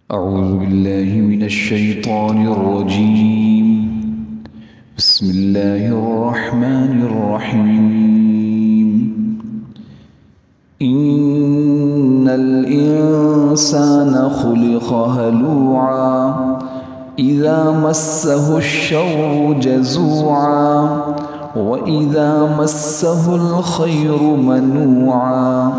أعوذ بالله من الشيطان الرجيم. بسم الله الرحمن الرحيم. إن الإنسان خلق هلوعا إذا مسه الشر جزوعا وإذا مسه الخير منوعا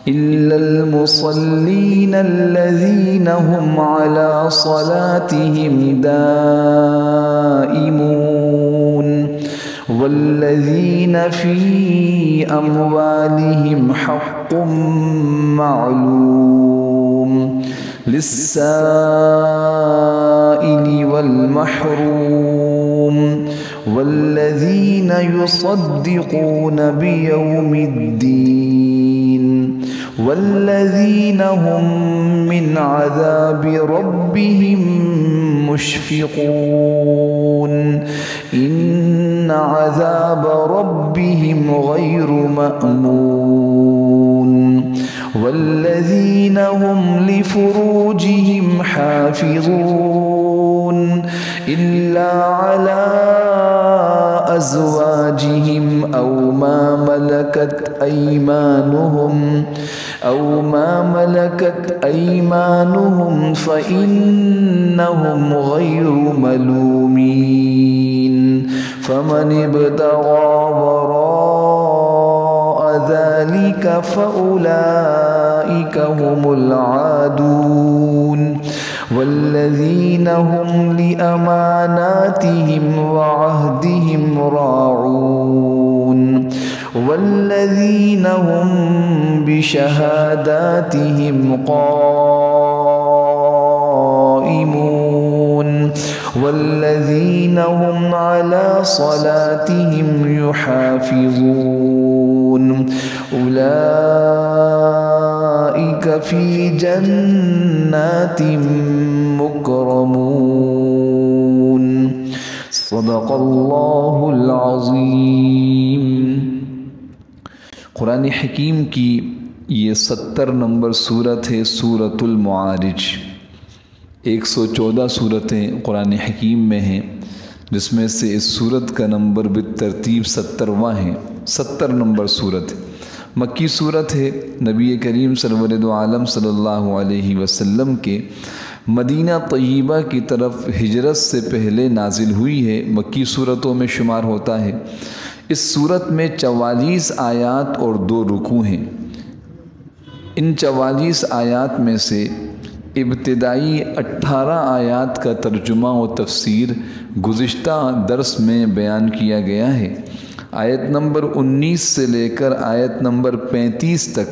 إلا المصلين الذين هم على صلاتهم دائمون والذين في أموالهم حق معلوم للسائل والمحروم والذين يصدقون بيوم الدين والذين هم من عذاب ربهم مشفقون إن عذاب ربهم غير مأمون والذين هم لفروجهم حافظون إلا على أزواجهم أو ما ملكت أيمانهم فإنهم غير ملومين فمن ابتغى وراء ذلك فأولئك هم العادون والذين هم لأماناتهم وعهدهم راعون والذين هم بشهاداتهم قائمون والذين هم على صلاتهم يحافظون أولئك في جنات مكرمون صدق الله العظيم. قرآن حکیم کی یہ 70 نمبر صورت ہے سورۃ المعارج. 114 صورتیں قرآن حکیم میں ہیں جس میں سے اس صورت کا نمبر بالترتیب 70واں ہے. 70 نمبر صورت مکی صورت ہے. نبی کریم سرور دو عالم صلی اللہ علیہ وسلم کے مدینہ طیبہ کی طرف ہجرت سے پہلے نازل ہوئی ہے. مکی صورتوں میں شمار ہوتا ہے. اس صورت میں 44 آیات اور 2 رکوع ہیں. ان 44 آیات میں سے ابتدائی 18 آیات کا ترجمہ و تفسیر گزشتہ درس میں بیان کیا گیا ہے. آیت نمبر 19 سے لے کر آیت نمبر 35 تک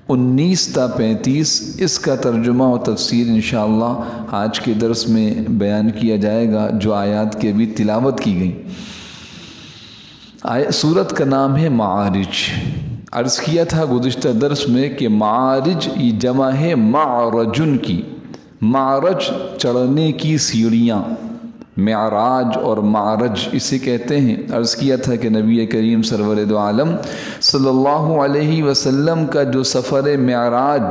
19 تا 35 اس کا ترجمہ و تفسیر انشاءاللہ آج کے درس میں بیان کیا جائے گا جو آیات کی بھی تلاوت کی گئی. سورت کا نام ہے معارج. عرض کیا تھا گزشتہ درس میں کہ معارج یہ جمع ہے معرجن کی. معرج چڑھنے کی سیڑھیاں، معراج اور معرج اسے کہتے ہیں. عرض کیا تھا کہ نبی کریم سرور دو عالم صلی اللہ علیہ وسلم کا جو سفر معراج،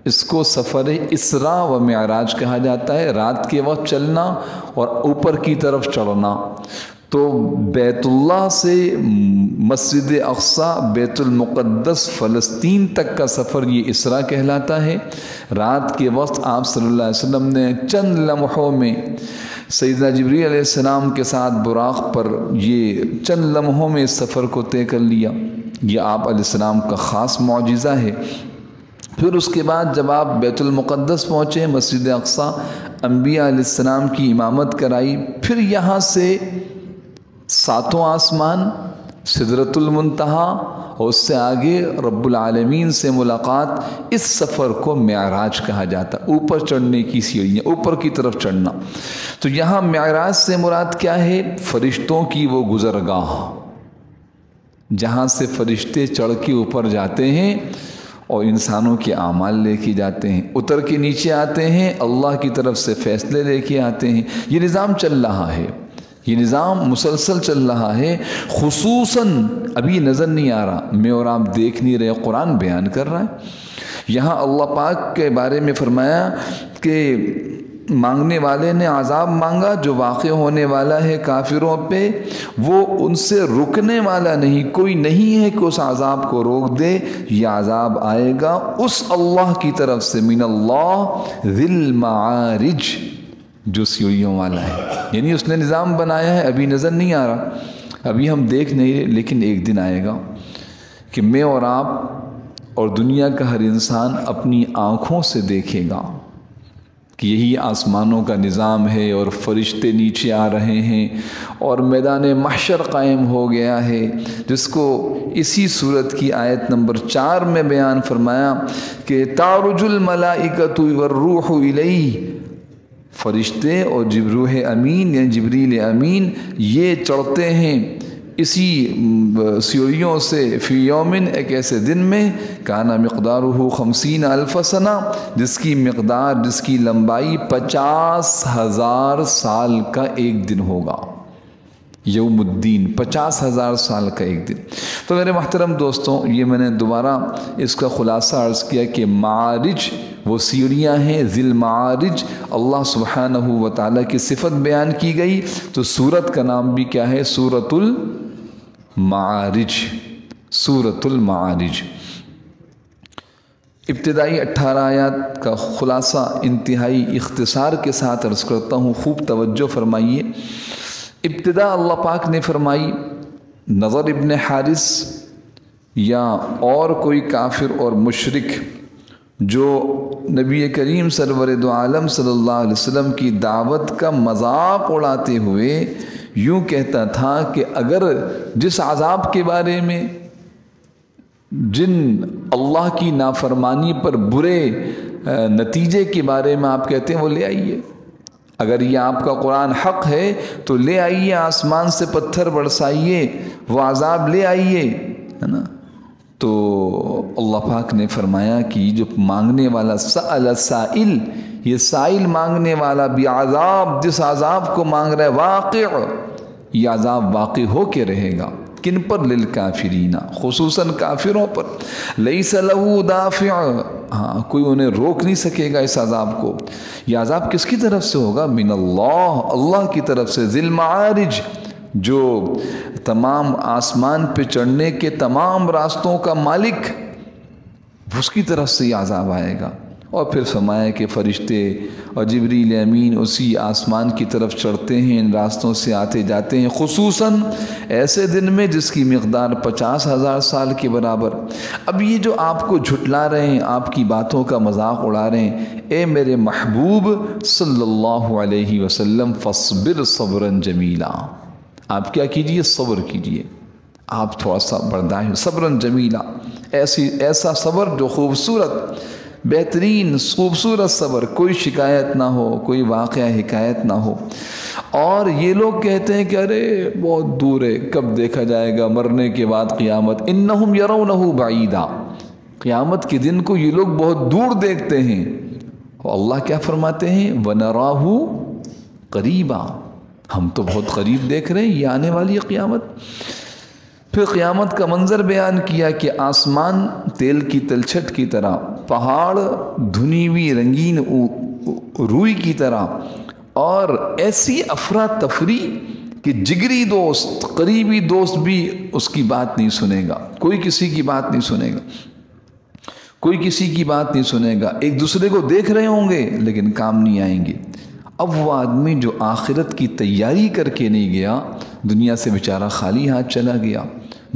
اس کو سفر اسراء و معراج کہا جاتا ہے. رات کے وقت چلنا اور اوپر کی طرف چڑھنا. تو بیت اللہ سے مسجد اقصی بیت المقدس فلسطین تک کا سفر یہ اسراء کہلاتا ہے. رات کے وقت آپ صلی اللہ علیہ وسلم نے چند لمحوں میں سیدنا جبریل علیہ السلام کے ساتھ براق پر یہ چند لمحوں میں اس سفر کو طے کر لیا. یہ آپ علیہ السلام کا خاص معجزہ ہے. پھر اس کے بعد جب آپ بیت المقدس پہنچے، مسجد اقصی، انبیاء علیہ السلام کی امامت کرائی، پھر یہاں سے 7واں آسمان، سدرۃ المنتہا اور اس سے آگے رب العالمین سے ملاقات. اس سفر کو معراج کہا جاتا. اوپر چڑھنے کی سیڑھیاں، اوپر کی طرف چڑھنا. تو یہاں معراج سے مراد کیا ہے؟ فرشتوں کی وہ گزرگاہ جہاں سے فرشتے چڑھ کے اوپر جاتے ہیں اور انسانوں کے اعمال لے کے جاتے ہیں، اتر کے نیچے آتے ہیں، اللہ کی طرف سے فیصلے لے کے آتے ہیں. یہ نظام چل رہا ہے. یہ نظام مسلسل چل رہا ہے. خصوصاً ابھی نظر نہیں آ رہا، میں اور آپ دیکھ نہیں رہے، قرآن بیان کر رہا ہے. یہاں اللہ پاک کے بارے میں فرمایا کہ مانگنے والے نے عذاب مانگا جو واقع ہونے والا ہے کافروں پہ، وہ ان سے رکنے والا نہیں، کوئی نہیں ہے کہ اس عذاب کو روک دے، یہ عذاب آئے گا اس اللہ کی طرف سے، من اللہ ذی المعارج، جو سیڑھیوں والا ہے، یعنی اس نے نظام بنایا ہے، ابھی نظر نہیں آ رہا، ابھی ہم دیکھ نہیں رہے، لیکن ایک دن آئے گا کہ میں اور آپ اور دنیا کا ہر انسان اپنی آنکھوں سے دیکھے گا کہ یہی آسمانوں کا نظام ہے اور فرشتے نیچے آ رہے ہیں اور میدان محشر قائم ہو گیا ہے، جس کو اسی سورت کی آیت نمبر 4 میں بیان فرمایا کہ تعرج الملائکۃ والروح الیہ، فرشتے اور روح امین یعنی جبریل امین یہ چڑھتے ہیں اسی سیڑھیوں سے، فی یومن، ایک ایسے دن میں، کان مقدارہ 50,000 سنہ، جس کی مقدار، جس کی لمبائی 50,000 سال کا ایک دن ہوگا، یوم الدین، 50,000 سال کا ایک دن۔ تو میرے محترم دوستوں، یہ میں نے دوبارہ اس کا خلاصہ عرض کیا کہ معارج وہ سیڑھیاں ہیں، ذی المعارج، اللہ سبحانہ و تعالیٰ کی صفت بیان کی گئی، تو سورت کا نام بھی کیا ہے؟ سورۃ المعارج، سورۃ المعارج۔ ابتدائی 18 آیات کا خلاصہ انتہائی اختصار کے ساتھ عرض کرتا ہوں، خوب توجہ فرمائیے۔ ابتدا اللہ پاک نے فرمائی، نضر ابن حارث یا اور کوئی کافر اور مشرک جو نبی کریم سرور دو عالم صلی اللہ علیہ وسلم کی دعوت کا مذاق اڑاتے ہوئے یوں کہتا تھا کہ اگر جس عذاب کے بارے میں، جن اللہ کی نافرمانی پر برے نتیجے کے بارے میں آپ کہتے ہیں وہ لے آئیے، اگر یہ آپ کا قرآن حق ہے تو لے آئیے، آسمان سے پتھر برسائیے، وہ عذاب لے آئیے، ہے نا۔ تو اللہ پاک نے فرمایا کہ یہ جو مانگنے والا، سأل سائل، یہ سائل مانگنے والا بھی عذاب، جس عذاب کو مانگ رہا ہے واقع، یہ عذاب واقع ہو کے رہے گا، کن پر؟ للکافرین، خصوصاً کافروں پر، لیس لہ دافع، ہاں کوئی انہیں روک نہیں سکے گا اس عذاب کو۔ یہ عذاب کس کی طرف سے ہوگا؟ من اللہ، اللہ کی طرف سے، ذی المعارج، جو تمام آسمان پہ چڑھنے کے تمام راستوں کا مالک، اس کی طرف سے یہ عذاب آئے گا۔ اور پھر فرمایا کہ فرشتے اور جبریل امین اسی آسمان کی طرف چڑھتے ہیں، ان راستوں سے آتے جاتے ہیں، خصوصاً ایسے دن میں جس کی مقدار 50,000 سال کے برابر۔ اب یہ جو آپ کو جھٹلا رہے ہیں، آپ کی باتوں کا مذاق اڑا رہے ہیں، اے میرے محبوب صلی اللہ علیہ وسلم، فاصبر صبرا جمیلا، آپ کیا کیجئے؟ صبر کیجئے، آپ تھوڑا سا برداشت، صبرا جمیلا، ایسا صبر جو خوبصورت، بہترین، خوبصورت صبر، کوئی شکایت نہ ہو، کوئی واقعہ حکایت نہ ہو۔ اور یہ لوگ کہتے ہیں کہ ارے بہت دور ہے، کب دیکھا جائے گا؟ مرنے کے بعد قیامت، انہم یرونہ بعیدا، قیامت کے دن کو یہ لوگ بہت دور دیکھتے ہیں، اور اللہ کیا فرماتے ہیں؟ وَنَرَاهُ قَرِيبًا، ہم تو بہت قریب دیکھ رہے ہیں یہ آنے والی قیامت۔ پھر قیامت کا منظر بیان کیا کہ آسمان تیل کی تلچھٹ کی طرح، پہاڑ دھنی ہوئی رنگین روئی کی طرح، اور ایسی افراتفری کہ جگری دوست، قریبی دوست بھی اس کی بات نہیں سنے گا، کوئی کسی کی بات نہیں سنے گا، کوئی کسی کی بات نہیں سنے گا، ایک دوسرے کو دیکھ رہے ہوں گے لیکن کام نہیں آئیں گے۔ اب وہ آدمی جو آخرت کی تیاری کر کے نہیں گیا، دنیا سے بیچارہ خالی ہاتھ چلا گیا۔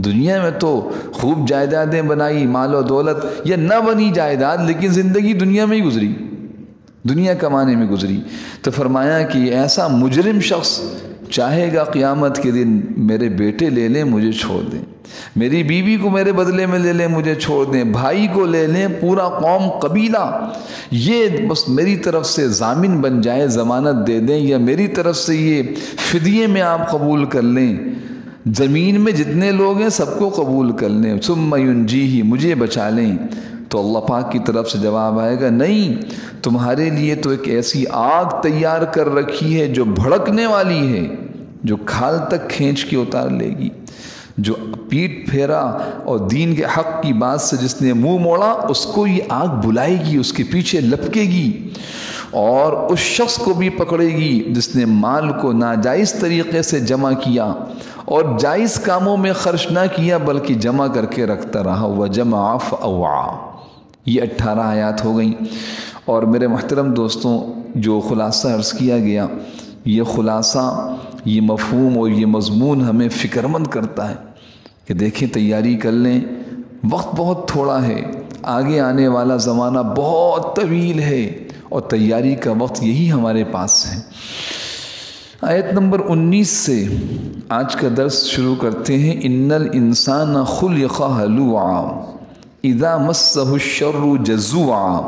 دنیا میں تو خوب جائیدادیں بنائی، مال و دولت، یا نہ بنی جائیداد لیکن زندگی دنیا میں ہی گزری، دنیا کمانے میں گزری۔ تو فرمایا کہ ایسا مجرم شخص چاہے گا قیامت کے دن میرے بیٹے لے لیں مجھے چھوڑ دیں، میری بیوی کو میرے بدلے میں لے لیں مجھے چھوڑ دیں، بھائی کو لے لیں، پورا قوم قبیلہ، یہ بس میری طرف سے ضامن بن جائے، ضمانت دے دیں، یا میری طرف سے یہ فدیے میں آپ قبول کر لیں، زمین میں جتنے لوگ ہیں سب کو قبول کر لیں، ثم ینجیہ، مجھے بچا لیں۔ تو اللہ پاک کی طرف سے جواب آئے گا، نہیں، تمہارے لیے تو ایک ایسی آگ تیار کر رکھی ہے جو بھڑکنے والی ہے، جو کھال تک کھینچ کے اتار لے گی، جو پیٹ پھیرا اور دین کے حق کی بات سے جس نے منہ موڑا، اس کو یہ آگ بلائے گی، اس کے پیچھے لپکے گی، اور اس شخص کو بھی پکڑے گی جس نے مال کو ناجائز طریقے سے جمع کیا اور جائز کاموں میں خرچ نہ کیا بلکہ جمع کر کے رکھتا رہا۔ وَجَمَعَ فَأَوْعَى، یہ 18 آیات ہو گئیں۔ اور میرے محترم دوستوں، جو خلاصہ عرض کیا گیا، یہ خلاصہ، یہ مفہوم اور یہ مضمون ہمیں فکرمند کرتا ہے کہ دیکھیں تیاری کر لیں، وقت بہت تھوڑا ہے، آگے آنے والا زمانہ بہت طویل ہے اور تیاری کا وقت یہی ہمارے پاس ہے۔ آیت نمبر 19 سے آج کا درس شروع کرتے ہیں۔ ان الانسان خلق ہلوعا اذا مسہ الشر جزوعا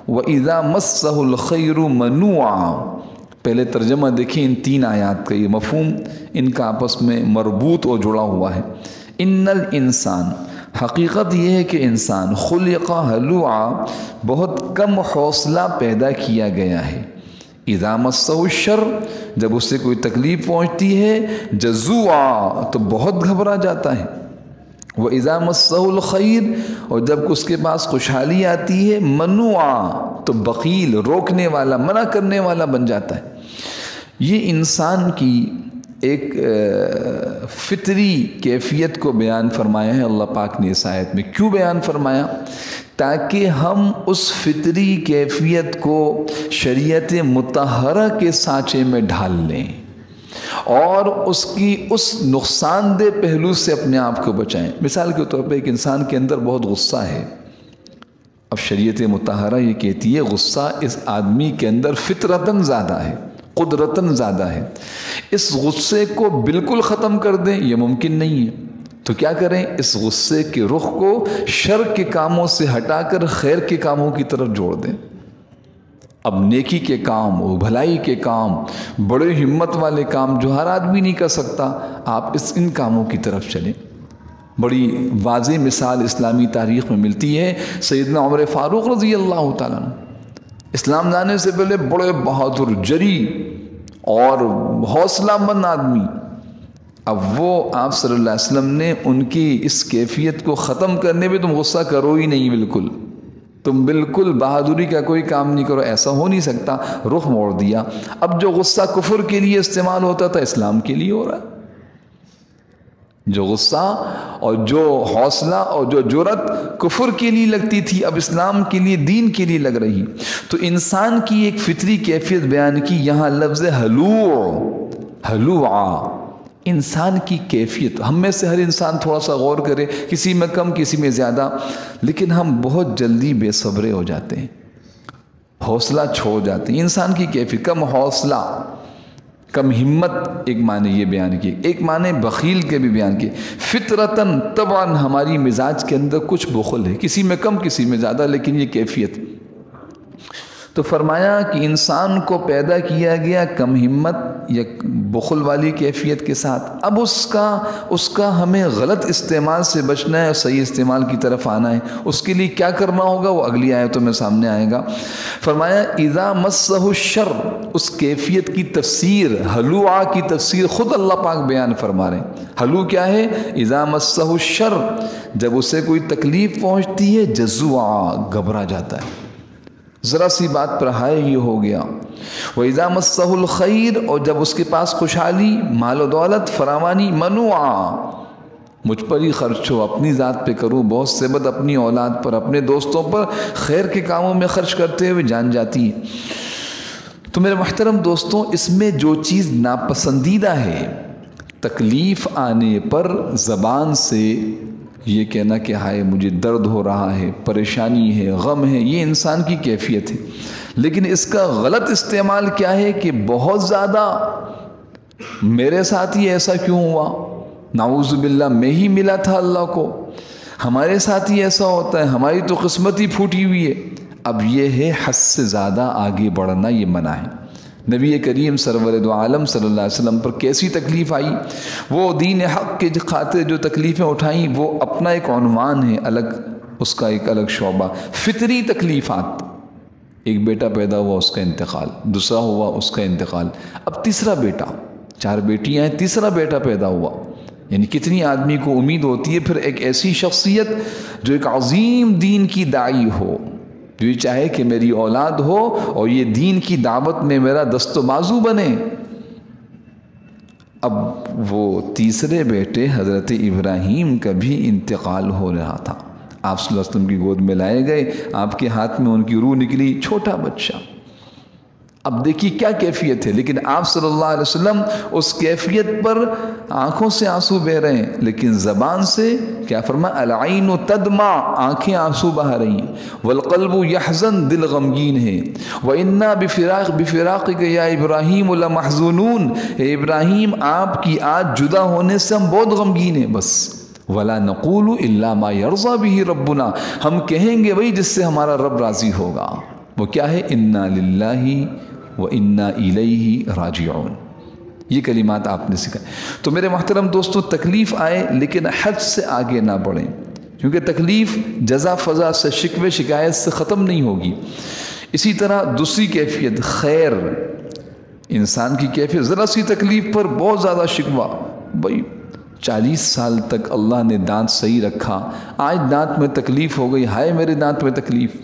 واذا مسہ الخیر منوعا۔ پہلے ترجمہ دیکھیں ان 3 آیات کا، یہ مفہوم ان کا آپس میں مربوط اور جڑا ہوا ہے۔ ان الانسان، حقیقت یہ ہے کہ انسان خلق ہلوعا، بہت کم حوصلہ پیدا کیا گیا ہے۔ اذا مسہ الشر، جب اس سے کوئی تکلیف پہنچتی ہے، جزوعا، تو بہت گھبرا جاتا ہے۔ وَإِذَا مَسَّهُ الْخَيْرُ، اور جب اس کے پاس خوشحالی آتی ہے، منوعا، تو بخیل، روکنے والا، منع کرنے والا بن جاتا ہے۔ یہ انسان کی ایک فطری کیفیت کو بیان فرمایا ہے اللہ پاک نے اس آیت میں۔ کیوں بیان فرمایا؟ تاکہ ہم اس فطری کیفیت کو شریعت مطہرہ کے سانچے میں ڈھال لیں اور اس کی اس نقصان دہ پہلو سے اپنے آپ کو بچائیں۔ مثال کے طور پہ ایک انسان کے اندر بہت غصہ ہے، اب شریعت مطہرہ یہ کہتی ہے غصہ اس آدمی کے اندر فطرتاً زیادہ ہے، قدرتاً زیادہ ہے، اس غصے کو بالکل ختم کر دیں یہ ممکن نہیں ہے۔ تو کیا کریں؟ اس غصے کے رخ کو شر کے کاموں سے ہٹا کر خیر کے کاموں کی طرف جوڑ دیں۔ اب نیکی کے کام، بھلائی کے کام، بڑے ہمت والے کام جو ہر آدمی نہیں کر سکتا، آپ ان کاموں کی طرف چلیں۔ بڑی واضح مثال اسلامی تاریخ میں ملتی ہے، سیدنا عمر فاروق رضی اللہ تعالیٰ عنہ اسلام لانے سے پہلے بڑے بہادر، جری اور حوصلہ مند آدمی۔ اب وہ آپ صلی اللہ علیہ وسلم نے ان کی اس کیفیت کو ختم کرنے میں، تم غصہ کرو ہی نہیں، بالکل تم بالکل بہادری کا کوئی کام نہیں کرو، ایسا ہو نہیں سکتا، رخ موڑ دیا۔ اب جو غصہ کفر کے لیے استعمال ہوتا تھا اسلام کے لیے ہو رہا ہے، جو غصہ اور جو حوصلہ اور جو جرأت کفر کے لیے لگتی تھی اب اسلام کے لیے، دین کے لیے لگ رہی۔ تو انسان کی ایک فطری کیفیت بیان کی یہاں لفظ ہلوعا، انسان کی کیفیت۔ ہم میں سے ہر انسان تھوڑا سا غور کرے، کسی میں کم کسی میں زیادہ، لیکن ہم بہت جلدی بے صبرے ہو جاتے ہیں، حوصلہ چھوڑ جاتے ہیں۔ انسان کی کیفیت کم حوصلہ، کم ہمت، ایک معنی یہ بیان کی، ایک معنی بخیل کے بھی بیان کی۔ فطرتاً طبعاً ہماری مزاج کے اندر کچھ بخل ہے، کسی میں کم کسی میں زیادہ، لیکن یہ کیفیت۔ تو فرمایا کہ انسان کو پیدا کیا گیا کم ہمت یا بخل والی کیفیت کے ساتھ۔ اب اس کا ہمیں غلط استعمال سے بچنا ہے اور صحیح استعمال کی طرف آنا ہے۔ اس کے لیے کیا کرنا ہوگا وہ اگلی آیتوں میں سامنے آئے گا۔ فرمایا اذا مسہ الشر، اس کیفیت کی تفسیر، ہلوعا کی تفسیر خود اللہ پاک بیان فرما رہے ہیں۔ ہلو کیا ہے؟ اذا مسہ الشر، جب اسے کوئی تکلیف پہنچتی ہے، جزوعا، گھبرا جاتا ہے، ذرا سی بات پر ہائے یہ ہو گیا۔ وَإِذَا مَسَّهُ الْخَيْرُ، اور جب اس کے پاس خوشحالی، مال و دولت، فراوانی، منوعا، مجھ پر ہی خرچ ہو، اپنی ذات پہ کروں، بہت سے بد اپنی اولاد پر، اپنے دوستوں پر خیر کے کاموں میں خرچ کرتے ہوئے جان جاتی ہے۔ تو میرے محترم دوستوں، اس میں جو چیز ناپسندیدہ ہے، تکلیف آنے پر زبان سے یہ کہنا کہ ہائے مجھے درد ہو رہا ہے، پریشانی ہے، غم ہے، یہ انسان کی کیفیت ہے۔ لیکن اس کا غلط استعمال کیا ہے کہ بہت زیادہ میرے ساتھ ہی ایسا کیوں ہوا، نعوذ باللہ میں ہی ملا تھا اللہ کو، ہمارے ساتھ ہی ایسا ہوتا ہے، ہماری تو قسمت ہی پھوٹی ہوئی ہے۔ اب یہ ہے حد سے زیادہ آگے بڑھنا، یہ منع ہے۔ نبی کریم سرور دو عالم صلی اللہ علیہ وسلم پر کیسی تکلیف آئی، وہ دین حق کے خاطر جو تکلیفیں اٹھائیں، وہ اپنا ایک عنوان ہے الگ، اس کا ایک الگ شعبہ۔ فطری تکلیفات، ایک بیٹا پیدا ہوا اس کا انتقال، دوسرا ہوا اس کا انتقال، اب تیسرا بیٹا، 4 بیٹیاں ہیں، تیسرا بیٹا پیدا ہوا، یعنی کتنی آدمی کو امید ہوتی ہے پھر ایک ایسی شخصیت جو ایک عظیم دین کی داعی ہو، جو یہ چاہے کہ میری اولاد ہو اور یہ دین کی دعوت میں میرا دست و بازو بنے۔ اب وہ تیسرے بیٹے حضرت ابراہیم کا بھی انتقال ہو رہا تھا، آپ صلی اللہ علیہ وسلم کی گود میں لائے گئے، آپ کے ہاتھ میں ان کی روح نکلی، چھوٹا بچہ۔ اب دیکھیے کیا کیفیت ہے، لیکن آپ صلی اللہ علیہ وسلم اس کیفیت پر آنکھوں سے آنسو بہہ رہے ہیں، لیکن زبان سے کیا فرمایا؟ العین تدمع، آنکھیں آنسو بہا رہی ہیں، والقلب یحزن، دل غمگین ہے، وَإِنَّا بِفِرَاقِكَ يَا إِبْرَاهِيمُ لَمَحْزُونُونَ، اے ابراہیم آپ کی آج جدا ہونے سے ہم بہت غمگین ہیں۔ بس وَلَا نَقُولُ إِلَّا مَا يَرْضَى بِهِ رَبُّنَا، ہم کہیں گے وہی جس سے ہمارا رب راضی ہوگا، وہ کیا ہے؟ إِنَّا لِلَّهِ وَإِنَّا إِلَيْهِ رَاجِعُونَ۔ یہ کلمات آپ نے سکھائے۔ تو میرے محترم دوستو، تکلیف آئے لیکن حد سے آگے نہ بڑھیں، کیونکہ تکلیف جزا فضا سے، شکوے شکایت سے ختم نہیں ہوگی۔ اسی طرح دوسری کیفیت خیر، انسان کی کیفیت ذرا سی تکلیف پر بہت زیادہ شکوہ، بھائی 40 سال تک اللہ نے دانت صحیح رکھا، آج دانت میں تکلیف ہو گئی، ہائے میرے دانت میں تکلیف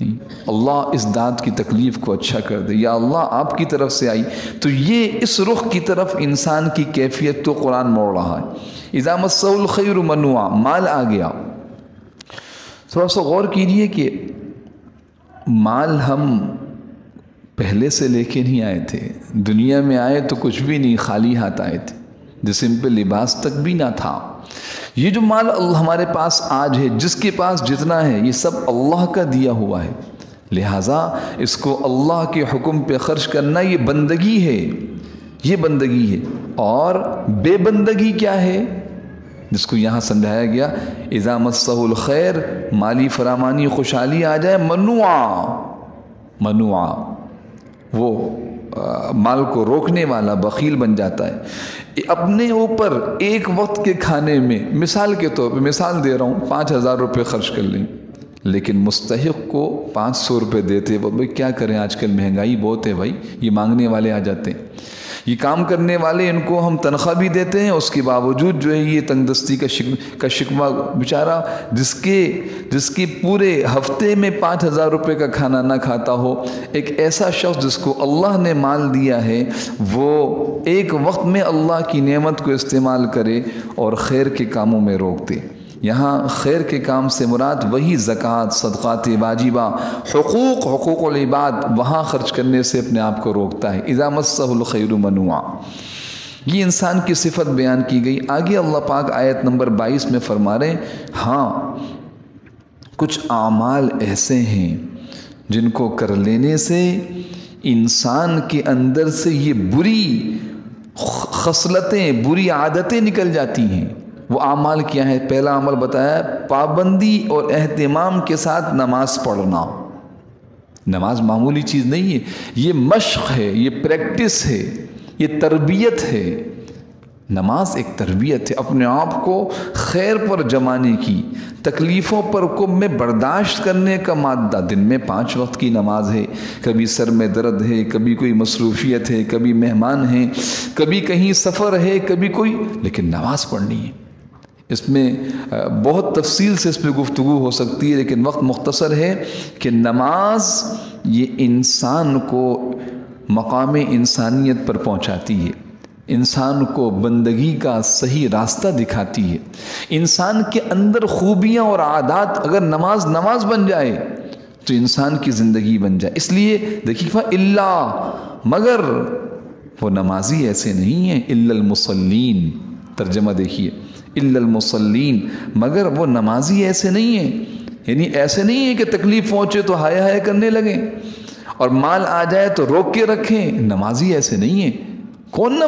نہیں، اللہ اس دانت کی تکلیف کو اچھا کر دے، یا اللہ آپ کی طرف سے آئی۔ تو یہ اس رخ کی طرف انسان کی کیفیت تو قرآن موڑ رہا ہے۔ اذا مسہ الخیر منوعا، مال آ گیا، تھوڑا سا غور کیجئے کہ مال ہم پہلے سے لے کے نہیں آئے تھے، دنیا میں آئے تو کچھ بھی نہیں، خالی ہاتھ آئے تھے، جسم پہ لباس تک بھی نہ تھا۔ یہ جو مال ہمارے پاس آج ہے، جس کے پاس جتنا ہے، یہ سب اللہ کا دیا ہوا ہے، لہٰذا اس کو اللہ کے حکم پہ خرچ کرنا یہ بندگی ہے، یہ بندگی ہے۔ اور بے بندگی کیا ہے؟ جس کو یہاں سمجھایا گیا اذا مسہ الخیر، مالی فراوانی خوشحالی آ جائے، منوعا، وہ مال کو روکنے والا بخیل بن جاتا ہے۔ اپنے اوپر ایک وقت کے کھانے میں، مثال کے طور پہ مثال دے رہا ہوں، 5000 روپے خرچ کر لیں، لیکن مستحق کو 500 روپے دیتے، وہ بھائی کیا کریں، آج کل مہنگائی بہت ہے بھائی، یہ مانگنے والے آ جاتے ہیں، یہ کام کرنے والے، ان کو ہم تنخواہ بھی دیتے ہیں، اس کے باوجود جو ہے یہ تنگ دستی کا شکوہ، بیچارہ جس کے پورے ہفتے میں 5000 روپے کا کھانا نہ کھاتا ہو، ایک ایسا شخص جس کو اللہ نے مال دیا ہے، وہ ایک وقت میں اللہ کی نعمت کو استعمال کرے اور خیر کے کاموں میں روک دے۔ یہاں خیر کے کام سے مراد وہی زکوٰۃ، صدقات واجبہ، حقوق العباد، وہاں خرچ کرنے سے اپنے آپ کو روکتا ہے۔ اذا مسہ الخیر منوعا، یہ انسان کی صفت بیان کی گئی۔ آگے اللہ پاک آیت نمبر 22 میں فرما رہے ہیں، ہاں کچھ اعمال ایسے ہیں جن کو کر لینے سے انسان کے اندر سے یہ بری خصلتیں، بری عادتیں نکل جاتی ہیں۔ وہ اعمال کیا ہے؟ پہلا عمل بتایا، پابندی اور اہتمام کے ساتھ نماز پڑھنا۔ نماز معمولی چیز نہیں ہے، یہ مشق ہے، یہ پریکٹس ہے، یہ تربیت ہے۔ نماز ایک تربیت ہے، اپنے آپ کو خیر پر جمانے کی، تکلیفوں پر میں برداشت کرنے کا مادہ۔ دن میں 5 وقت کی نماز ہے، کبھی سر میں درد ہے، کبھی کوئی مصروفیت ہے، کبھی مہمان ہیں، کبھی کہیں سفر ہے، کبھی کوئی، لیکن نماز پڑھنی ہے۔ اس میں بہت تفصیل سے اس پہ گفتگو ہو سکتی ہے، لیکن وقت مختصر ہے کہ نماز یہ انسان کو مقام انسانیت پر پہنچاتی ہے، انسان کو بندگی کا صحیح راستہ دکھاتی ہے، انسان کے اندر خوبیاں اور عادات اگر نماز بن جائے تو انسان کی زندگی بن جائے۔ اس لیے دیکھیے اللہ، مگر وہ نمازی ایسے نہیں ہیں، الا المصلین، ترجمہ دیکھیے، الا المصلین، مگر وہ نمازی ایسے نہیں ہیں، یعنی ایسے نہیں ہے کہ تکلیف پہنچے تو ہائے ہائے کرنے لگیں اور مال آ جائے تو روک کے رکھیں، نمازی ایسے نہیں ہیں۔ کون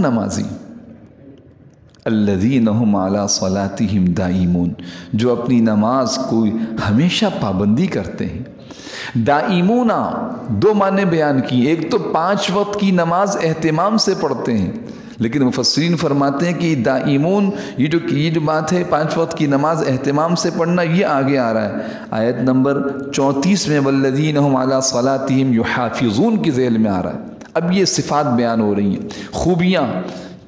نمازی؟ الذین هم علی صلاتہم دائمون، جو اپنی نماز کو ہمیشہ پابندی کرتے ہیں۔ دائمون 2 معنی بیان کی، ایک تو 5 وقت کی نماز اہتمام سے پڑھتے ہیں، لیکن مفسرین فرماتے ہیں کہ دائمون یہ جو بات ہے 5 وقت کی نماز اہتمام سے پڑھنا، یہ آگے آ رہا ہے آیت نمبر 34 میں، والذین هم علی صلاتہم یحافظون کی ذیل میں آ رہا ہے۔ اب یہ صفات بیان ہو رہی ہیں، خوبیاں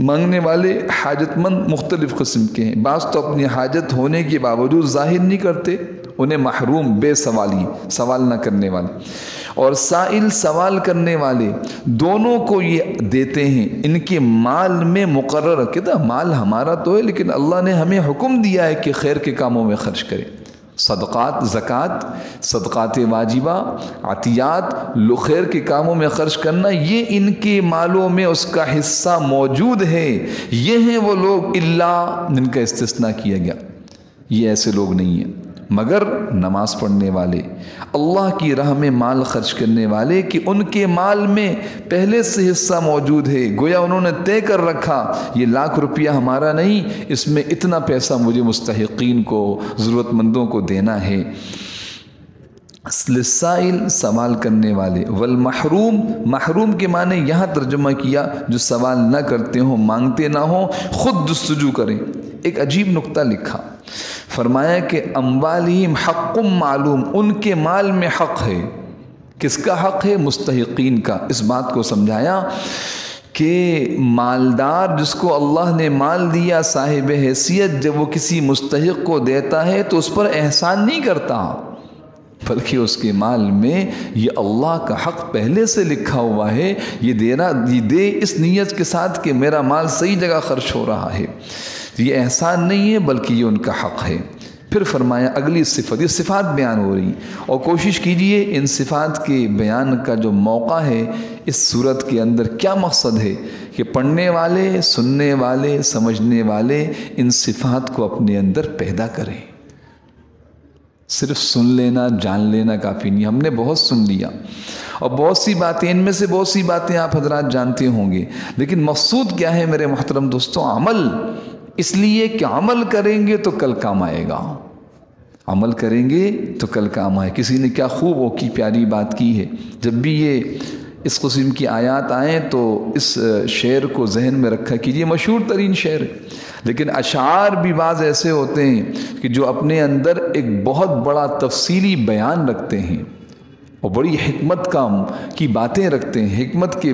مانگنے والے حاجت مند مختلف قسم کے ہیں، بعض تو اپنی حاجت ہونے کے باوجود ظاہر نہیں کرتے، انہیں محروم بے سوالی، سوال نہ کرنے والے، اور سائل سوال کرنے والے، دونوں کو یہ دیتے ہیں۔ ان کے مال میں مقرر کہتا مال ہمارا تو ہے، لیکن اللہ نے ہمیں حکم دیا ہے کہ خیر کے کاموں میں خرچ کریں۔ صدقات، زکوٰۃ، صدقات واجبہ، عطیات، خیر کے کاموں میں خرچ کرنا، یہ ان کے مالوں میں اس کا حصہ موجود ہے۔ یہ ہیں وہ لوگ اللہ جن کا استثناء کیا گیا، یہ ایسے لوگ نہیں ہیں مگر نماز پڑھنے والے، اللہ کی راہ میں مال خرچ کرنے والے، کہ ان کے مال میں پہلے سے حصہ موجود ہے، گویا انہوں نے طے کر رکھا یہ ₹1,00,000 ہمارا نہیں، اس میں اتنا پیسہ مجھے مستحقین کو، ضرورت مندوں کو دینا ہے۔ للسائل سوال کرنے والے، والمحروم، محروم کے معنی یہاں ترجمہ کیا جو سوال نہ کرتے ہوں، مانگتے نہ ہوں، خود جستجو کریں۔ ایک عجیب نکتہ لکھا، فرمایا کہ اموالہم حق معلوم، ان کے مال میں حق ہے۔ کس کا حق ہے؟ مستحقین کا۔ اس بات کو سمجھایا کہ مالدار جس کو اللہ نے مال دیا، صاحب حیثیت، جب وہ کسی مستحق کو دیتا ہے تو اس پر احسان نہیں کرتا، بلکہ اس کے مال میں یہ اللہ کا حق پہلے سے لکھا ہوا ہے، یہ دے اس نیت کے ساتھ کہ میرا مال صحیح جگہ خرچ ہو رہا ہے۔ یہ احسان نہیں ہے بلکہ یہ ان کا حق ہے۔ پھر فرمایا اگلی صفت، یہ صفات بیان ہو رہی، اور کوشش کیجئے ان صفات کے بیان کا جو موقع ہے اس صورت کے اندر کیا مقصد ہے کہ پڑھنے والے، سننے والے، سمجھنے والے ان صفات کو اپنے اندر پیدا کریں۔ صرف سن لینا، جان لینا کافی نہیں، ہم نے بہت سن لیا اور بہت سی باتیں، ان میں سے بہت سی باتیں آپ حضرات جانتے ہوں گے، لیکن مقصود کیا ہے میرے محترم دوستوں؟ عمل، اس لیے کہ عمل کریں گے تو کل کام آئے گا، عمل کریں گے تو کل کام آئے۔ کسی نے کیا خوب وہ کی پیاری بات کی ہے، جب بھی یہ اس قسم کی آیات آئیں تو اس شعر کو ذہن میں رکھا کیجئے، مشہور ترین شعر ہے، لیکن اشعار بھی بعض ایسے ہوتے ہیں کہ جو اپنے اندر ایک بہت بڑا تفصیلی بیان رکھتے ہیں اور بڑی حکمت کی باتیں رکھتے ہیں، حکمت کے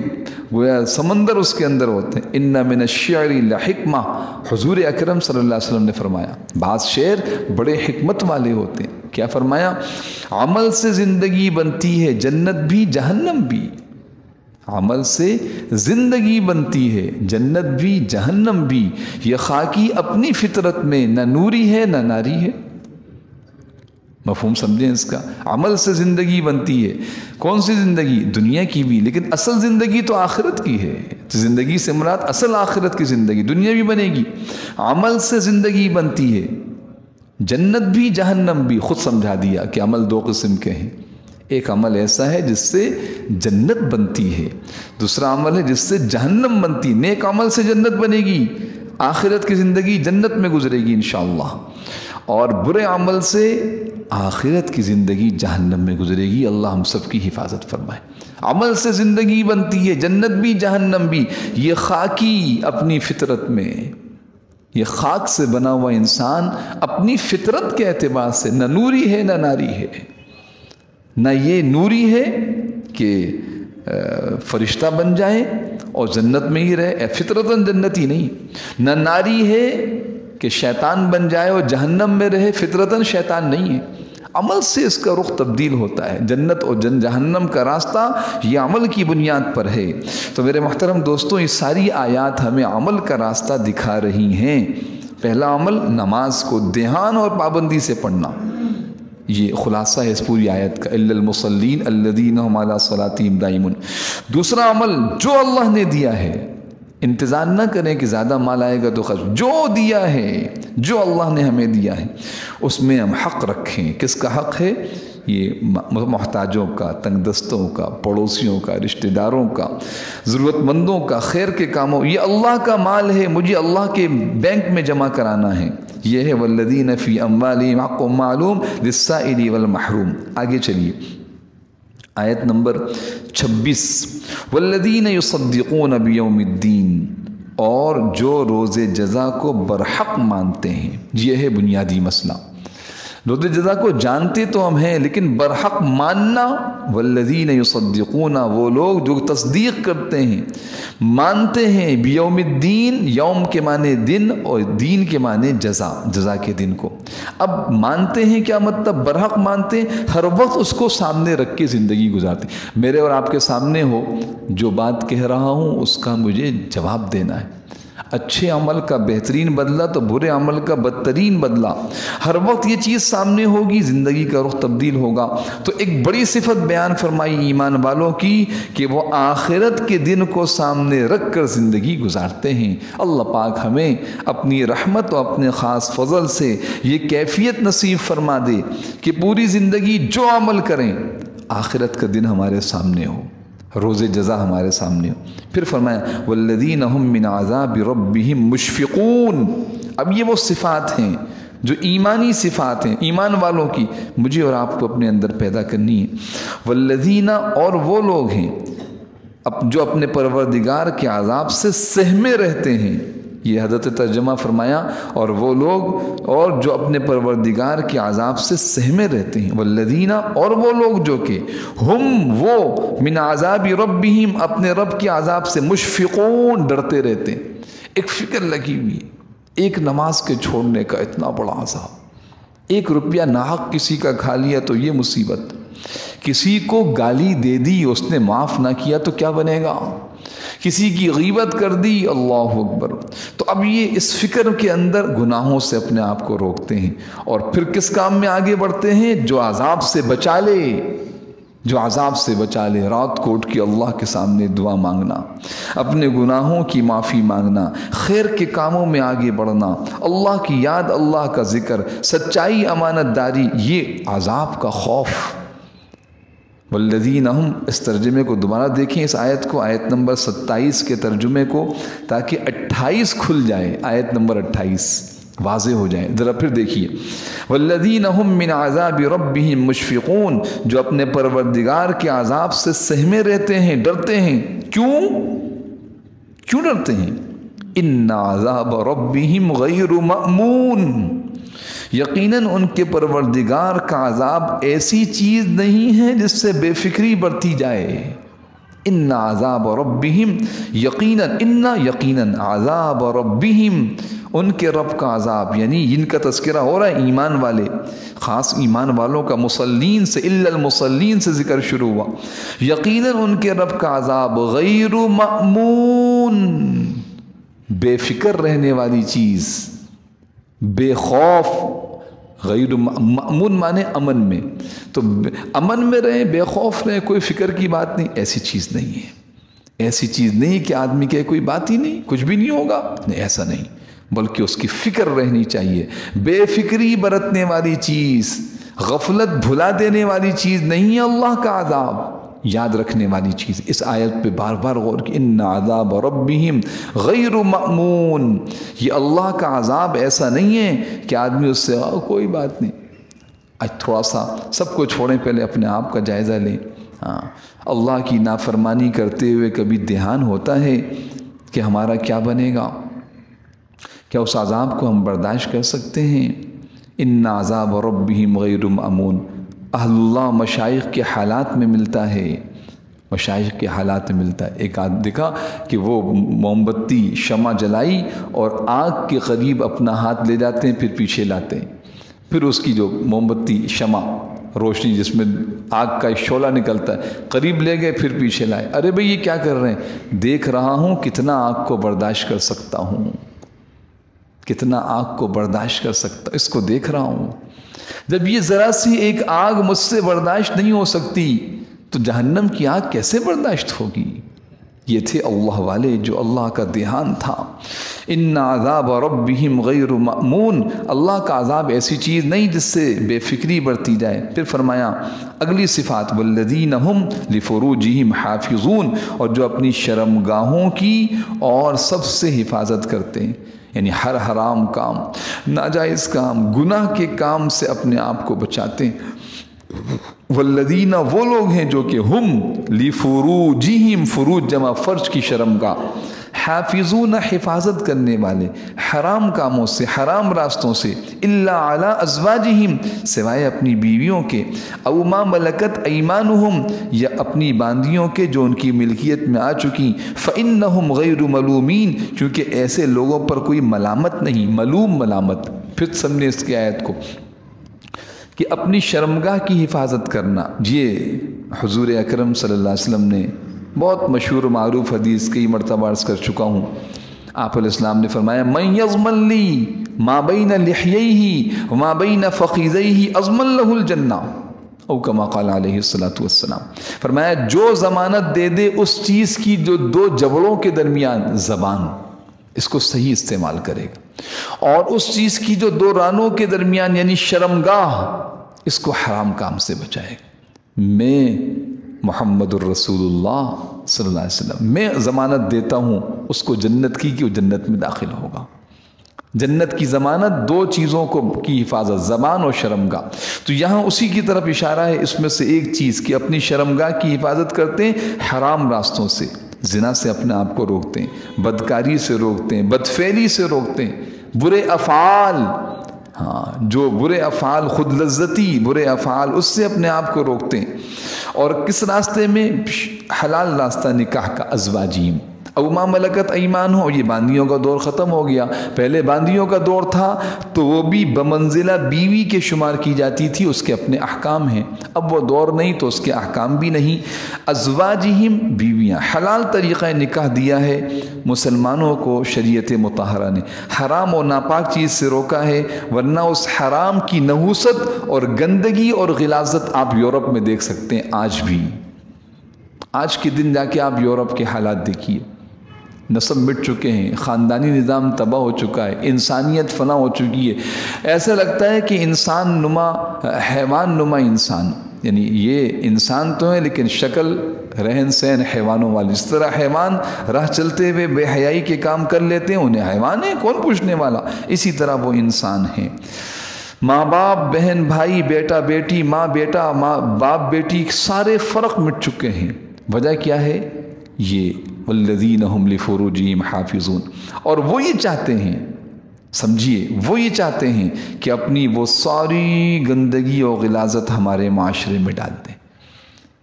گویا سمندر اس کے اندر ہوتے ہیں۔ ان من الشعر لحکمہ، حضور اکرم صلی اللہ علیہ وسلم نے فرمایا بعض شعر بڑے حکمت والے ہوتے ہیں۔ کیا فرمایا؟ عمل سے زندگی بنتی ہے جنت بھی جہنم بھی، عمل سے زندگی بنتی ہے جنت بھی جہنم بھی، یہ خاکی اپنی فطرت میں نہ نوری ہے نہ ناری ہے۔ مفہوم سمجھیں اس کا؟ عمل سے زندگی بنتی ہے، کون سی زندگی؟ دنیا کی بھی، لیکن اصل زندگی تو آخرت کی ہے، زندگی سے مراد اصل آخرت کی زندگی، دنیا بھی بنے گی۔ عمل سے زندگی بنتی ہے جنت بھی جہنم بھی، خود سمجھا دیا کہ عمل دو قسم کے ہیں، ایک عمل ایسا ہے جس سے جنت بنتی ہے، دوسرا عمل ہے جس سے جہنم بنتی۔ نیک عمل سے جنت بنے گی، آخرت کی زندگی جنت میں گزرے گی انشاءاللہ، اور برے عمل سے آخرت کی زندگی جہنم میں گزرے گی۔ اللہ ہم سب کی حفاظت فرمائے۔ عمل سے زندگی بنتی ہے جنت بھی جہنم بھی، یہ خاکی اپنی فطرت میں، یہ خاک سے بنا ہوا انسان اپنی فطرت کے اعتبار سے نہ نوری ہے نہ ناری ہے، نہ یہ نوری ہے کہ فرشتہ بن جائے اور جنت میں ہی رہے، فطرتاً جنتی نہیں، نہ ناری ہے کہ شیطان بن جائے اور جہنم میں رہے، فطرتاً شیطان نہیں ہے۔ عمل سے اس کا رخ تبدیل ہوتا ہے، جنت اور جہنم کا راستہ یہ عمل کی بنیاد پر ہے۔ تو میرے محترم دوستوں، یہ ساری آیات ہمیں عمل کا راستہ دکھا رہی ہیں۔ پہلا عمل نماز کو دھیان اور پابندی سے پڑھنا، یہ خلاصہ ہے اس پوری آیت کا، الا المصلین الذین هم علی صلاتہم دائمون۔ دوسرا عمل جو اللہ نے دیا ہے، انتظار نہ کریں کہ زیادہ مال آئے گا تو خرچ، جو دیا ہے، جو اللہ نے ہمیں دیا ہے اس میں ہم حق رکھیں۔ کس کا حق ہے؟ یہ محتاجوں کا، تنگ دستوں کا، پڑوسیوں کا، رشتہ داروں کا، ضرورت مندوں کا، خیر کے کاموں، یہ اللہ کا مال ہے، مجھے اللہ کے بینک میں جمع کرانا ہے۔ یہ ہے والذین فی اموالہم حق معلوم للسائل والمحروم۔ آگے چلیے آیت نمبر 26، والذین یصدقون بیوم الدین، اور جو روز جزا کو برحق مانتے ہیں۔ یہ ہے بنیادی مسئلہ۔ روز جزا کو جانتے تو ہم ہیں لیکن برحق ماننا، والذین یصدقون، وہ لوگ جو تصدیق کرتے ہیں، مانتے ہیں، بیوم الدین، یوم کے معنی دن اور دین کے معنی جزا، جزا کے دن کو۔ اب مانتے ہیں کیا مطلب؟ برحق مانتے ہیں، ہر وقت اس کو سامنے رکھ کے زندگی گزارتے ہیں۔ میرے اور آپ کے سامنے ہو، جو بات کہہ رہا ہوں اس کا مجھے جواب دینا ہے۔ اچھے عمل کا بہترین بدلہ تو برے عمل کا بدترین بدلہ، ہر وقت یہ چیز سامنے ہوگی، زندگی کا رخ تبدیل ہوگا۔ تو ایک بڑی صفت بیان فرمائی ایمان والوں کی کہ وہ آخرت کے دن کو سامنے رکھ کر زندگی گزارتے ہیں۔ اللہ پاک ہمیں اپنی رحمت و اپنے خاص فضل سے یہ کیفیت نصیب فرما دے کہ پوری زندگی جو عمل کریں آخرت کا دن ہمارے سامنے ہو، روز جزا ہمارے سامنے ہو۔ پھر فرمایا والذین هم من عذاب ربهم مشفقون۔ اب یہ وہ صفات ہیں جو ایمانی صفات ہیں ایمان والوں کی، مجھے اور آپ کو اپنے اندر پیدا کرنی ہے۔ والذین، اور وہ لوگ ہیں جو اپنے پروردگار کے عذاب سے سہمے رہتے ہیں۔ یہ حضرت ترجمہ فرمایا اور وہ لوگ اور جو اپنے پروردگار کے عذاب سے سہمے رہتے ہیں۔ والذین، اور وہ لوگ جو کہ ہم، وہ من عذاب ربہم، اپنے رب کے عذاب سے مشفقون، ڈرتے رہتے ہیں۔ ایک فکر لگی ہوئی، ایک نماز کے چھوڑنے کا اتنا بڑا عذاب، ایک روپیہ ناحق کسی کا کھا لیا تو یہ مصیبت، کسی کو گالی دے دی اس نے معاف نہ کیا تو کیا بنے گا، کسی کی غیبت کر دی، اللہ اکبر۔ تو اب یہ اس فکر کے اندر گناہوں سے اپنے آپ کو روکتے ہیں اور پھر کس کام میں آگے بڑھتے ہیں؟ جو عذاب سے بچا لے، جو عذاب سے بچا لے، رات کو اٹھ کے اللہ کے سامنے دعا مانگنا، اپنے گناہوں کی معافی مانگنا، خیر کے کاموں میں آگے بڑھنا، اللہ کی یاد، اللہ کا ذکر، سچائی، امانت داری، یہ عذاب کا خوف۔ والذین ہم، اس ترجمے کو دوبارہ دیکھیں، اس آیت کو، آیت نمبر 27 کے ترجمے کو، تاکہ 28 کھل جائے، آیت نمبر 28 واضح ہو جائے۔ ذرا پھر دیکھیے، والذین ہم من عذاب ربہم مشفقون، جو اپنے پروردگار کے عذاب سے سہمے رہتے ہیں، ڈرتے ہیں۔ کیوں ڈرتے ہیں؟ ان عذاب ربہم غیر مأمون، یقیناً ان کے پروردگار کا عذاب ایسی چیز نہیں ہے جس سے بے فکری برتی جائے۔ ان عذاب ربہم، یقیناً عذاب ربہم، ان کے رب کا عذاب، یعنی ان کا تذکرہ ہو رہا ہے ایمان والے، خاص ایمان والوں کا، مصلین سے، الا المصلین سے ذکر شروع ہوا۔ یقیناً ان کے رب کا عذاب غیر مأمون، بے فکر رہنے والی چیز، بے خوف، غیر مأمون مانے امن میں، تو امن میں رہیں، بے خوف رہیں، کوئی فکر کی بات نہیں، ایسی چیز نہیں ہے۔ ایسی چیز نہیں کہ آدمی کہے کوئی بات ہی نہیں، کچھ بھی نہیں ہوگا، نہیں، ایسا نہیں، بلکہ اس کی فکر رہنی چاہیے۔ بے فکری برتنے والی چیز، غفلت بھلا دینے والی چیز نہیں ہے اللہ کا عذاب، یاد رکھنے والی چیز۔ اس آیت پہ بار بار غور کی، ان عذاب ربہم غیر مأمون، یہ اللہ کا عذاب ایسا نہیں ہے کہ آدمی اس سے کوئی بات نہیں۔ آج تھوڑا سا سب کو چھوڑیں، پہلے اپنے آپ کا جائزہ لیں۔ ہاں، اللہ کی نافرمانی کرتے ہوئے کبھی دھیان ہوتا ہے کہ ہمارا کیا بنے گا؟ کیا اس عذاب کو ہم برداشت کر سکتے ہیں؟ ان عذاب ربہم غیر مأمون، اہل اللہ مشائخ کے حالات میں ملتا ہے، مشائخ کے حالات میں ملتا ہے۔ ایک آدمی دیکھا کہ وہ موم بتی شمع جلائی اور آگ کے قریب اپنا ہاتھ لے جاتے ہیں، پھر پیچھے لاتے ہیں، پھر اس کی جو موم بتی شمع روشنی جس میں آگ کا شعلہ نکلتا ہے، قریب لے گئے، پھر پیچھے لائے۔ ارے بھئی یہ کیا کر رہے ہیں؟ دیکھ رہا ہوں کتنا آگ کو برداشت کر سکتا ہوں، کتنا آگ کو برداشت کر سکتا، اس کو دیکھ رہا ہوں۔ جب یہ ذرا سی ایک آگ مجھ سے برداشت نہیں ہو سکتی تو جہنم کی آگ کیسے برداشت ہوگی؟ یہ تھے اللہ والے جو اللہ کا دھیان تھا۔ ان عذاب ربہم غیر مأمون، اللہ کا عذاب ایسی چیز نہیں جس سے بے فکری برتی جائے۔ پھر فرمایا اگلی صفات، والذین ہم لفروجہم حافظون، اور جو اپنی شرمگاہوں کی اور سب سے حفاظت کرتے ہیں، یعنی ہر حرام کام، ناجائز کام، گناہ کے کام سے اپنے آپ کو بچاتے ہیں۔ والذین، وہ لوگ ہیں جو کہ ہم لفروجہم، فروج جمع فرج کی شرمگاہ، حافظون حفاظت کرنے والے حرام کاموں سے حرام راستوں سے الا علی ازواجہم سوائے اپنی بیویوں کے او ما ملکت ایمانہم یا اپنی باندیوں کے جو ان کی ملکیت میں آ چکی فإنہم غیر ملومین کیونکہ ایسے لوگوں پر کوئی ملامت نہیں ملوم ملامت پھر سمجھیں اس کی آیت کو کہ اپنی شرمگاہ کی حفاظت کرنا یہ حضور اکرم صلی اللہ علیہ وسلم نے بہت مشہور و معروف حدیث کئی مرتبہ عرض کر چکا ہوں آپ علیہ السلام نے فرمایا من یضمن لی ما بین لحییہ وما بین فخذیہ اضمن لہ الجنہ او کما قال علیہ الصلوۃ والسلام فرمایا جو ضمانت دے دے اس چیز کی جو دو جبڑوں کے درمیان زبان اس کو صحیح استعمال کرے گا اور اس چیز کی جو دو رانوں کے درمیان یعنی شرمگاہ اس کو حرام کام سے بچائے گا میں محمد الرسول اللہ صلی اللہ علیہ وسلم میں ضمانت دیتا ہوں اس کو جنت کی کہ وہ جنت میں داخل ہوگا جنت کی ضمانت دو چیزوں کو کی حفاظت زبان اور شرمگاہ تو یہاں اسی کی طرف اشارہ ہے اس میں سے ایک چیز کہ اپنی شرمگاہ کی حفاظت کرتے ہیں حرام راستوں سے زنا سے اپنے آپ کو روکتے ہیں بدکاری سے روکتے ہیں بدفعلی سے روکتے ہیں برے افعال جو برے افعال خود لذتی برے افعال اس سے اپنے آپ کو روکتے ہیں اور کس راستے میں حلال راستہ نکاح کا ازواجیم او ما ملکت ایمان ہو یہ باندیوں کا دور ختم ہو گیا پہلے باندیوں کا دور تھا تو وہ بھی بمنزلہ بیوی کے شمار کی جاتی تھی اس کے اپنے احکام ہیں اب وہ دور نہیں تو اس کے احکام بھی نہیں ازواجہم بیویاں حلال طریقہ نکاح دیا ہے مسلمانوں کو شریعت مطہرہ نے حرام اور ناپاک چیز سے روکا ہے ورنہ اس حرام کی نحوست اور گندگی اور غلاظت آپ یورپ میں دیکھ سکتے ہیں آج بھی آج کے دن جا کے آپ یورپ کے حالات دیکھیے نسب مٹ چکے ہیں خاندانی نظام تباہ ہو چکا ہے انسانیت فنا ہو چکی ہے ایسا لگتا ہے کہ انسان نما حیوان نما انسان یعنی یہ انسان تو ہے لیکن شکل رہن سہن حیوانوں والی اس طرح حیوان راہ چلتے ہوئے بے حیائی کے کام کر لیتے ہیں انہیں حیوان ہے کون پوچھنے والا اسی طرح وہ انسان ہیں ماں باپ بہن بھائی بیٹا بیٹی ماں بیٹا ماں باپ بیٹی سارے فرق مٹ چکے ہیں وجہ کیا ہے یہ والذین هم لفروجہم حافظون اور وہ یہ چاہتے ہیں سمجھیے وہ یہ چاہتے ہیں کہ اپنی وہ ساری گندگی اور غلاظت ہمارے معاشرے میں ڈال دیں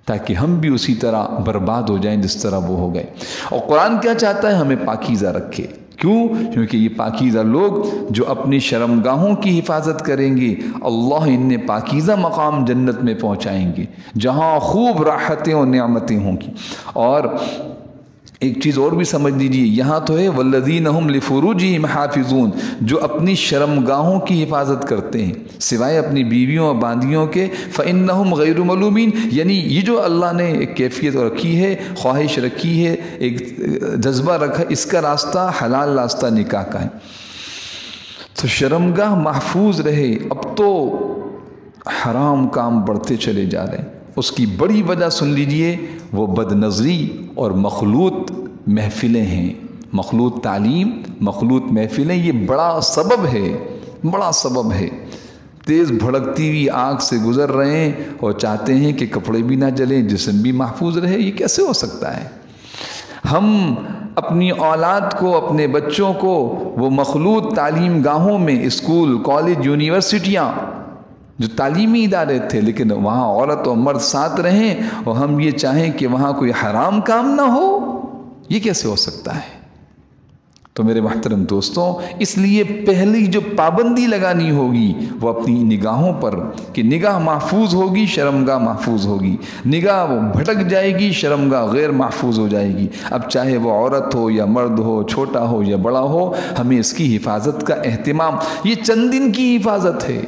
تاکہ ہم بھی اسی طرح برباد ہو جائیں جس طرح وہ ہو گئے اور قرآن کیا چاہتا ہے ہمیں پاکیزہ رکھے کیوں کیونکہ یہ پاکیزہ لوگ جو اپنی شرمگاہوں کی حفاظت کریں گے اللہ انہیں پاکیزہ مقام جنت میں پہنچائیں گے جہاں خوب راحتیں اور نعمتیں ہوں گی اور ایک چیز اور بھی سمجھ لیجیے یہاں تو ہے والذین هم لفروجہم حافظون جو اپنی شرمگاہوں کی حفاظت کرتے ہیں سوائے اپنی بیویوں اور باندیوں کے فإنہم غیر ملومین یعنی یہ جو اللہ نے ایک کیفیت رکھی ہے خواہش رکھی ہے ایک جذبہ رکھا اس کا راستہ حلال راستہ نکاح کا ہے تو شرمگاہ محفوظ رہے اب تو حرام کام بڑھتے چلے جا رہے ہیں اس کی بڑی وجہ سن لیجئے وہ بد نظری اور مخلوط محفلیں ہیں مخلوط تعلیم مخلوط محفلیں یہ بڑا سبب ہے تیز بھڑکتی ہوئی آگ سے گزر رہے ہیں اور چاہتے ہیں کہ کپڑے بھی نہ جلیں جسم بھی محفوظ رہے یہ کیسے ہو سکتا ہے ہم اپنی اولاد کو اپنے بچوں کو وہ مخلوط تعلیم گاہوں میں اسکول کالج یونیورسٹیاں جو تعلیمی ادارے تھے لیکن وہاں عورت اور مرد ساتھ رہیں اور ہم یہ چاہیں کہ وہاں کوئی حرام کام نہ ہو یہ کیسے ہو سکتا ہے تو میرے محترم دوستوں اس لیے پہلی جو پابندی لگانی ہوگی وہ اپنی نگاہوں پر کہ نگاہ محفوظ ہوگی شرمگاہ محفوظ ہوگی نگاہ وہ بھٹک جائے گی شرمگاہ غیر محفوظ ہو جائے گی اب چاہے وہ عورت ہو یا مرد ہو چھوٹا ہو یا بڑا ہو ہمیں اس کی حفاظت کا اہتمام یہ چند دن کی حفاظت ہے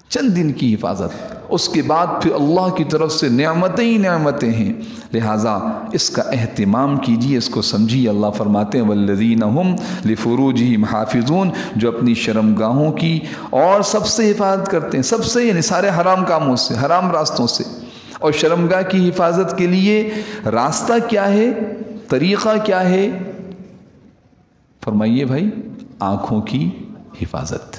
چند دن کی حفاظت اس کے بعد پھر اللہ کی طرف سے نعمتیں ہی نعمتیں ہیں لہٰذا اس کا اہتمام کیجیے اس کو سمجھیے اللہ فرماتے ہیں والذین هم لفروجہم حافظون جو اپنی شرمگاہوں کی اور سب سے حفاظت کرتے ہیں سب سے یعنی سارے حرام کاموں سے حرام راستوں سے اور شرمگاہ کی حفاظت کے لیے راستہ کیا ہے طریقہ کیا ہے فرمائیے بھائی آنکھوں کی حفاظت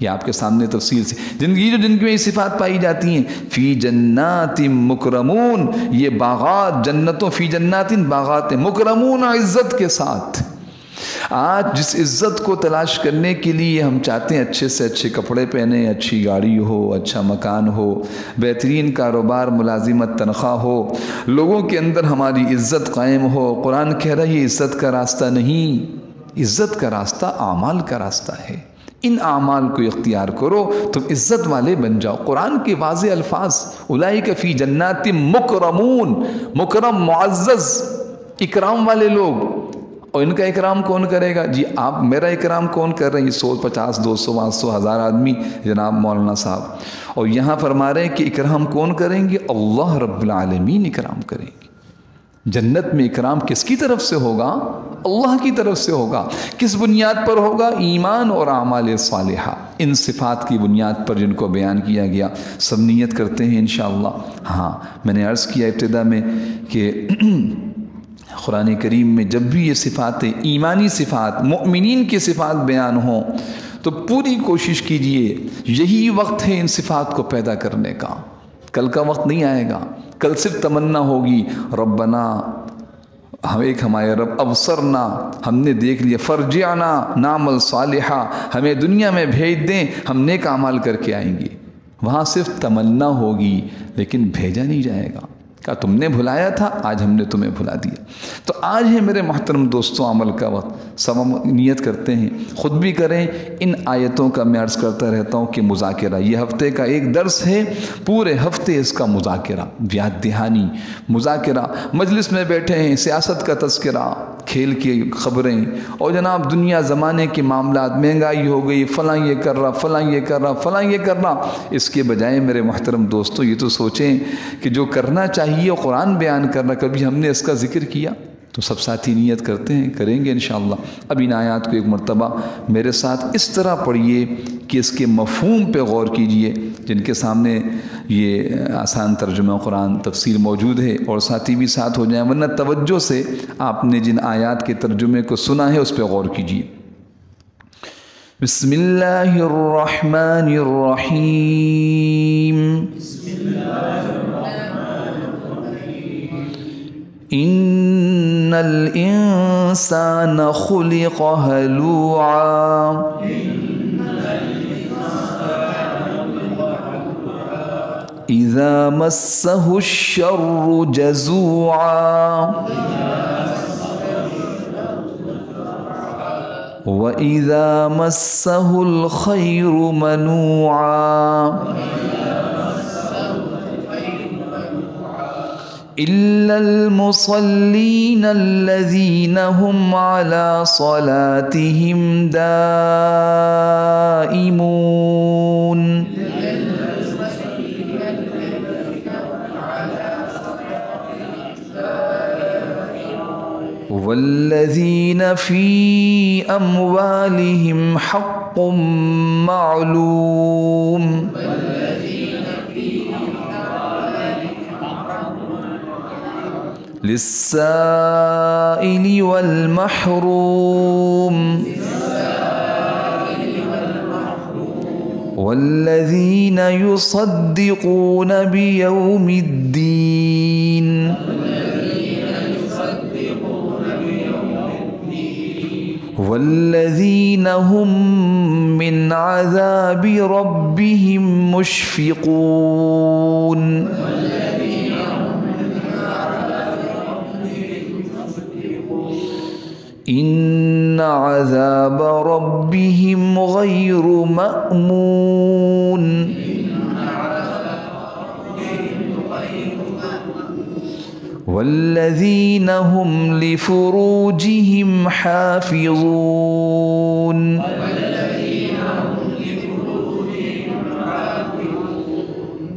یہ آپ کے سامنے تفصیل سے جن کی میں یہ صفات پائی جاتی ہیں، فی جنات مکرمون، یہ باغات جنتوں، فی جنات باغات مکرمون، عزت کے ساتھ۔ آج جس عزت کو تلاش کرنے کے لیے ہم چاہتے ہیں اچھے سے اچھے کپڑے پہنیں، اچھی گاڑی ہو، اچھا مکان ہو، بہترین کاروبار، ملازمت، تنخواہ ہو، لوگوں کے اندر ہماری عزت قائم ہو، قرآن کہہ رہا ہے یہ عزت کا راستہ نہیں، عزت کا راستہ اعمال کا راستہ ہے۔ ان اعمال کو اختیار کرو تم عزت والے بن جاؤ۔ قرآن کے واضح الفاظ، اولئک فی جنات مکرمون، مکرم معزز، اکرام والے لوگ۔ اور ان کا اکرام کون کرے گا؟ جی آپ میرا اکرام کون کر رہے ہیں؟ 100، 50، 200، 500، 1000 آدمی جناب مولانا صاحب۔ اور یہاں فرما رہے ہیں کہ اکرام کون کریں گے؟ اللہ رب العالمین اکرام کریں گے۔ جنت میں اکرام کس کی طرف سے ہوگا؟ اللہ کی طرف سے ہوگا۔ کس بنیاد پر ہوگا؟ ایمان اور اعمال صالحہ، ان صفات کی بنیاد پر جن کو بیان کیا گیا۔ سب نیت کرتے ہیں انشاءاللہ۔ ہاں میں نے عرض کیا ابتدا میں کہ قرآن کریم میں جب بھی یہ صفاتیں، ایمانی صفات، مؤمنین کی صفات بیان ہوں تو پوری کوشش کیجئے، یہی وقت ہے ان صفات کو پیدا کرنے کا۔ کل کا وقت نہیں آئے گا، کل صرف تمنا ہوگی ربنا، ہمارے رب ابصرنا، ہم نے دیکھ لیا، فرجعنا نعمل صالحہ، ہمیں دنیا میں بھیج دیں، ہم نیک اعمال کر کے آئیں گے۔ وہاں صرف تمنا ہوگی لیکن بھیجا نہیں جائے گا۔ کہا تم نے بھلایا تھا، آج ہم نے تمہیں بھلا دیا۔ تو آج ہے میرے محترم دوستوں عمل کا وقت، سب نیت کرتے ہیں، خود بھی کریں۔ ان آیتوں کا میں عرض کرتا رہتا ہوں کہ مذاکرہ، یہ ہفتے کا ایک درس ہے، پورے ہفتے اس کا مذاکرہ، یاد دہانی، مذاکرہ، مجلس میں بیٹھے ہیں، سیاست کا تذکرہ، کھیل کی خبریں، اور جناب دنیا زمانے کے معاملات، مہنگائی ہو گئی، فلاں یہ کر رہا، فلاں یہ کر رہا، فلاں یہ کر رہا۔ اس کے بجائے میرے محترم دوستوں یہ تو سوچیں کہ جو کرنا چاہیے اور قرآن بیان کرنا، کبھی ہم نے اس کا ذکر کیا؟ تو سب ساتھی نیت کرتے ہیں، کریں گے انشاءاللہ۔ اب ان آیات کو ایک مرتبہ میرے ساتھ اس طرح پڑھیے کہ اس کے مفہوم پہ غور کیجئے، جن کے سامنے یہ آسان ترجمہ قرآن تفسیر موجود ہے، اور ساتھی بھی ساتھ ہو جائیں، ورنہ توجہ سے آپ نے جن آیات کے ترجمے کو سنا ہے اس پہ غور کیجئے۔ بسم اللہ الرحمن الرحیم۔ ان الانسان خلق هلوعا اذا مسه الشر جزوعا واذا مسه الخير منوعا إلا المصلين الذين هم على صلاتهم دائمون والذين في أموالهم حق معلوم للسائل والمحروم والذين يصدقون بيوم الدين والذين هم من عذاب ربهم مشفقون إن عذاب ربهم غير مأمون والذين هم لفروجهم حافظون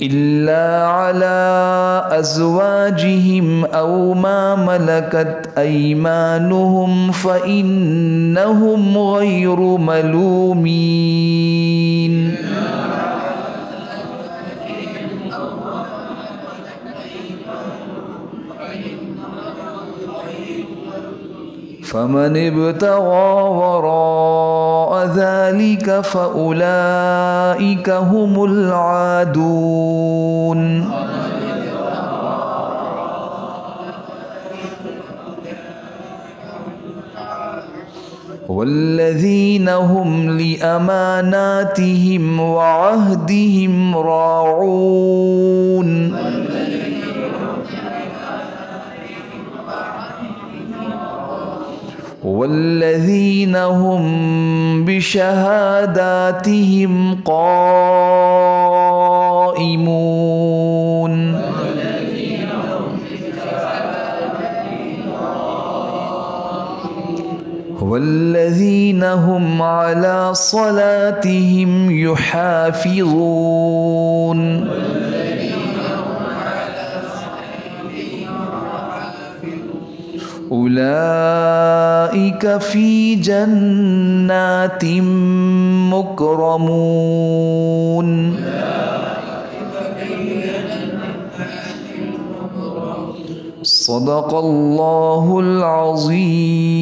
إلا على أزواجهم أو ما ملكت أيمانهم فإنهم غير ملومين فمن ابتغى وراء ذلك فأولئك هم العادون والذين هم لأماناتهم وعهدهم راعون والذين هم بشهاداتهم قائمون والذين هم على صلاتهم يحافظون أولئك في جنات مكرمون صدق الله العظيم.